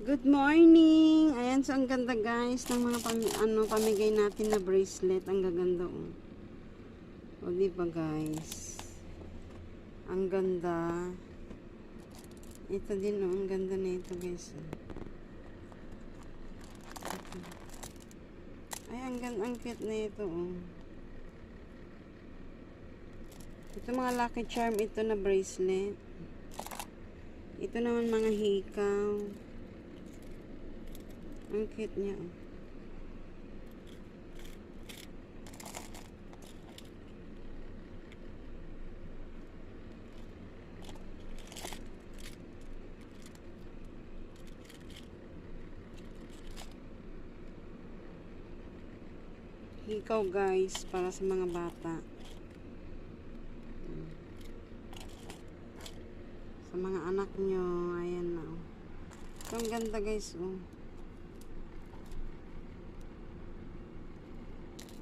Good morning! Ayan, so ang ganda guys ng mga pamigay natin na bracelet. Ang gaganda oh. O diba guys? Ang ganda. Ito din oh, ang ganda na ito guys. Ay, ang cute na ito oh. Ito mga lucky charm ito na bracelet. Ito naman mga hikaw. Ang cute niya oh. Hikaw guys, para sa mga bata. Sa mga anak nyo, ayan na oh. So, ang ganda guys oh.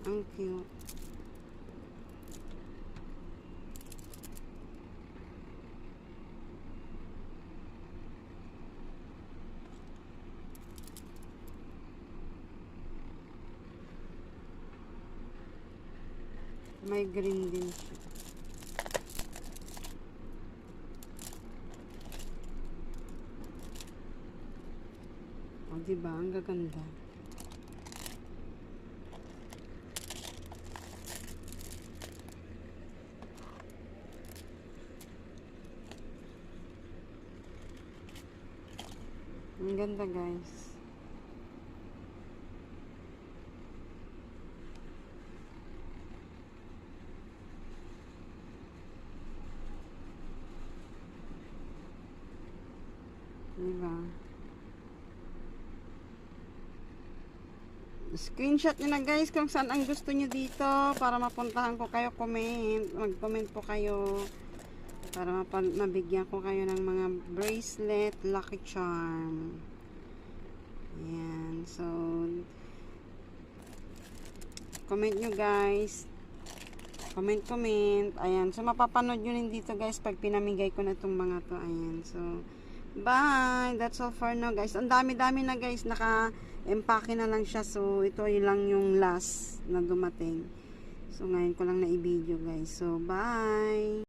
Ang cute. May green din siya. O, diba? Ang gaganda. Ang ganda guys. Diba? Screenshot nyo na guys kung saan ang gusto nyo dito para mapuntahan ko kayo, mag-comment po kayo para mabigyan ko kayo ng mga bracelet, lucky charm. Ayan, so comment nyo guys, comment. Ayan, so mapapanood nyo rin dito guys pag pinamigay ko na itong mga to. Ayan, so bye, that's all for now guys. Ang dami-dami na guys, naka-empake na lang siya. So ito lang yung last na dumating. So ngayon ko lang na i-video guys. So bye.